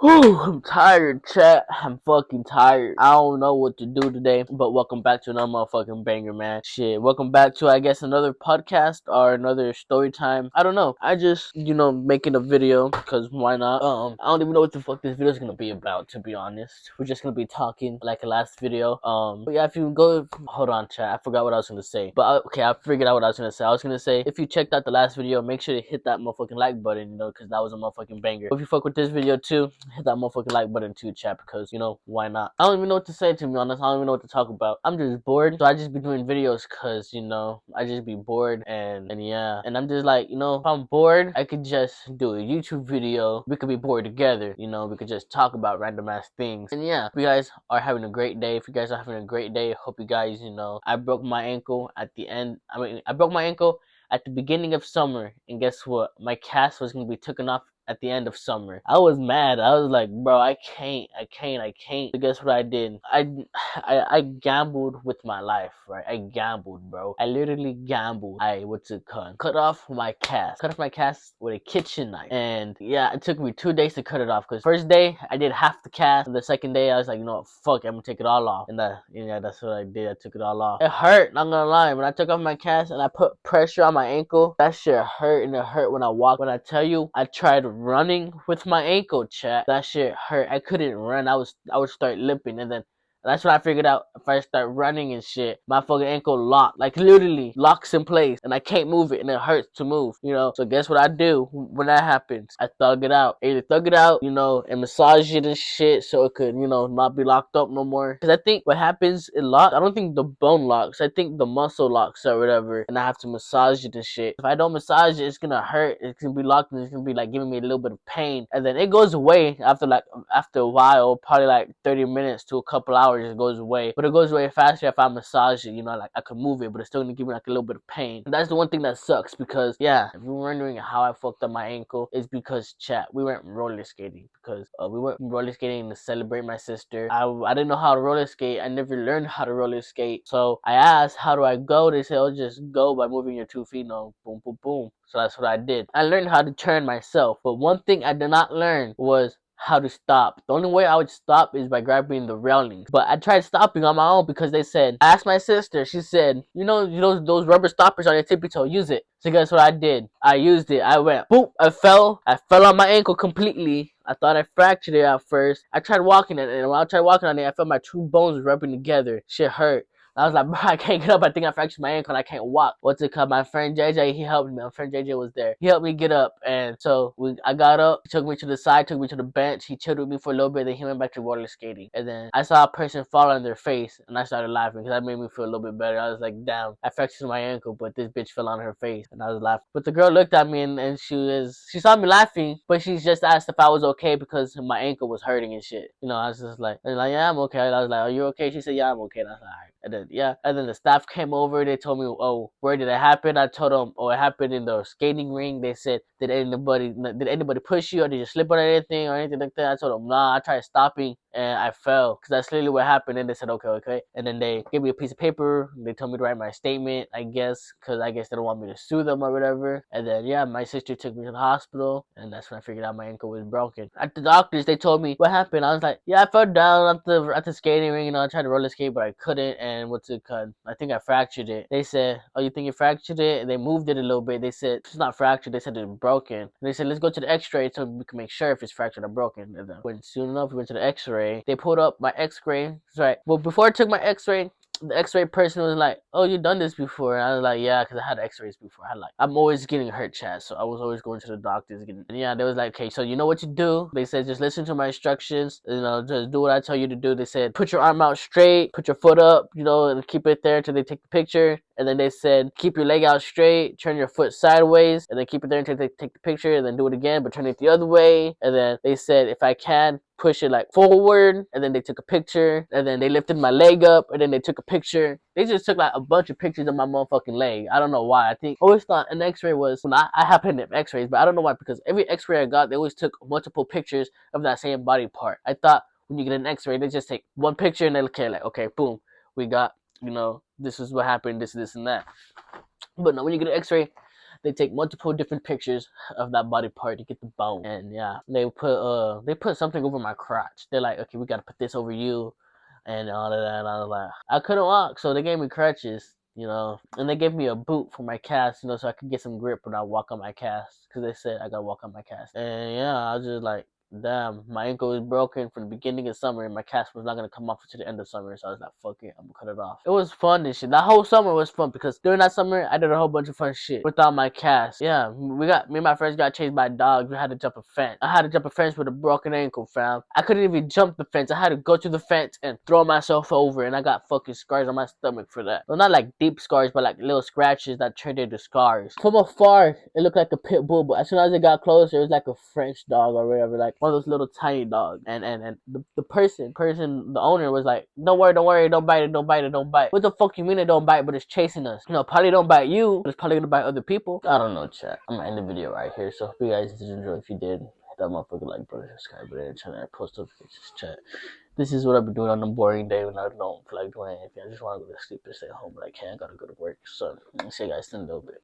Whew, I'm tired, chat. I'm fucking tired. I don't know what to do today, but welcome back to another motherfucking banger, man. Shit, welcome back to, I guess, another podcast or another story time. I don't know. I just, making a video, because why not? I don't even know what the fuck this video is gonna be about, to be honest. We're just gonna be talking like the last video. But yeah, if you go, hold on, chat. I forgot what I was gonna say. But okay, I figured out what I was gonna say. I was gonna say, if you checked out the last video, make sure to hit that motherfucking like button, because that was a motherfucking banger. If you fuck with this video too, hit that motherfucking like button too, chat, because why not? I don't even know what to say, to be honest. I don't even know what to talk about. I'm just bored, so I just be doing videos because I just be bored, and yeah, and I'm just like, if I'm bored, I could just do a YouTube video. We could be bored together, we could just talk about random ass things. And yeah, if you guys are having a great day, if you guys are having a great day, hope you guys, I broke my ankle at the end. I broke my ankle at the beginning of summer, and guess what? My cast was gonna be taken off at the end of summer. I was mad. I was like, bro, I can't. So guess what I did? I gambled with my life, right? I gambled, bro. I literally gambled. Cut off my cast. Cut off my cast with a kitchen knife. And yeah, it took me 2 days to cut it off. Cause first day I did half the cast, and the second day I was like, fuck, I'm gonna take it all off. And that's what I did. I took it all off. It hurt. Not gonna lie. When I took off my cast and I put pressure on my ankle, that shit hurt, and it hurt when I walked. When I tell you, I tried running with my ankle, chat. That shit hurt. I couldn't run. I would start limping, and then that's when I figured out, if I start running and shit, my fucking ankle locked, like literally locks in place, and I can't move it, and it hurts to move, So guess what I do when that happens? I thug it out. Either thug it out, and massage it and shit, so it could, not be locked up no more. Because I think what happens, it locks. I don't think the bone locks. I think the muscle locks or whatever, and I have to massage it and shit. If I don't massage it, it's gonna hurt. It's gonna be locked, and it's gonna be like giving me a little bit of pain, and then it goes away after a while, probably like 30 minutes to a couple hours. It goes away, but it goes away faster if I massage it. Like I can move it, but it's still gonna give me like a little bit of pain. And that's the one thing that sucks, because yeah, if you're wondering how I fucked up my ankle, it's because, chat, we went roller skating, because we went roller skating to celebrate my sister. I didn't know how to roller skate. I never learned how to roller skate, so I asked, how do I go? They said, oh, just go by moving your 2 feet. No, boom, boom, boom. So that's what I did. I learned how to turn myself, but one thing I did not learn was how to stop. The only way I would stop is by grabbing the railings. But I tried stopping on my own, because they said, I asked my sister, she said, those rubber stoppers on your tippy toe, use it. So guess what I did? I used it. I went, boop, I fell on my ankle completely. I thought I fractured it at first. I tried walking it, and when I tried walking on it, I felt my two bones rubbing together. Shit hurt. I was like, bro, I can't get up. I think I fractured my ankle and I can't walk. What's it called? My friend JJ, he helped me. My friend JJ was there. He helped me get up. And so I got up. He took me to the side, took me to the bench. He chilled with me for a little bit. Then he went back to roller skating. And then I saw a person fall on their face, and I started laughing, because that made me feel a little bit better. I was like, damn, I fractured my ankle, but this bitch fell on her face. And I was laughing. But the girl looked at me, and she saw me laughing, but she just asked if I was okay, because my ankle was hurting and shit. I was just like, yeah, I'm okay. And I was like, are you okay? She said, yeah, I'm okay. And I was like, all right. And then the staff came over. They told me, oh, where did it happen? I told them, oh, it happened in the skating ring. They said, did anybody push you, or did you slip on anything or anything like that? I told them, nah, I tried stopping and I fell, because that's literally what happened. And they said, okay. And then they gave me a piece of paper. They told me to write my statement, I guess, because I guess they don't want me to sue them or whatever. And then yeah, my sister took me to the hospital, and that's when I figured out my ankle was broken. At the doctors, they told me what happened. I was like, yeah, I fell down at the skating ring. I tried to roller skate, but I couldn't. And what's it called? I think I fractured it. They said, oh, you think you fractured it? And they moved it a little bit. They said, it's not fractured. They said it's broken. And they said, let's go to the x-ray so we can make sure if it's fractured or broken. And then when soon enough, we went to the x-ray. They pulled up my x-ray. That's right. Well, before I took my x-ray, the x-ray person was like, oh, you done this before? And I was like, yeah, because I had x-rays before. I'm always getting hurt, chat, so I was always going to the doctors and yeah, they was like, okay, so you know what you do? They said, just listen to my instructions, just do what I tell you to do. They said, put your arm out straight, put your foot up, and keep it there until they take the picture. And then they said, keep your leg out straight, turn your foot sideways, and then keep it there until they take the picture, and then do it again, but turn it the other way. And then they said, if I can, push it like forward, and then they took a picture, and then they lifted my leg up, and then they took a picture. They just took like a bunch of pictures of my motherfucking leg. I don't know why. I always thought an x-ray was, when I have plenty of x-rays, but I don't know why, because every x-ray I got, they always took multiple pictures of that same body part. I thought when you get an x-ray, they just take one picture and they look at like, okay, boom, we got, this is what happened, this, and that. But no, when you get an x-ray, they take multiple different pictures of that body part to get the bone. And yeah, they put something over my crotch. They're like, okay, we gotta put this over you and all of that. And I was like, I couldn't walk, so they gave me crutches, and they gave me a boot for my cast, so I could get some grip when I walk on my cast, because they said I gotta walk on my cast. And yeah, I was just like, damn, my ankle was broken from the beginning of summer, and my cast was not gonna come off until the end of summer, so I was like, fuck it, I'm gonna cut it off. It was fun and shit. That whole summer was fun, because during that summer, I did a whole bunch of fun shit without my cast. Yeah, me and my friends got chased by dogs. We had to jump a fence. I had to jump a fence with a broken ankle, fam. I couldn't even jump the fence. I had to go to the fence and throw myself over, and I got fucking scars on my stomach for that. Well, not like deep scars, but like little scratches that turned into scars. From afar, it looked like a pit bull, but as soon as it got closer, it was like a French dog or whatever, like one of those little tiny dogs. And the person, the owner was like, don't worry, don't bite it, don't bite it, don't bite. What the fuck you mean it don't bite, but it's chasing us? Probably don't bite you, but it's probably gonna bite other people. I don't know, chat. I'm gonna end the video right here. So hope you guys did enjoy. If you did, hit that motherfucker like, brother, subscribe, button, channel, post notifications, chat. This is what I've been doing on a boring day when I don't feel like doing anything. I just want to go to sleep and stay home, but I can't. I gotta go to work. So I'll see you guys in a little bit.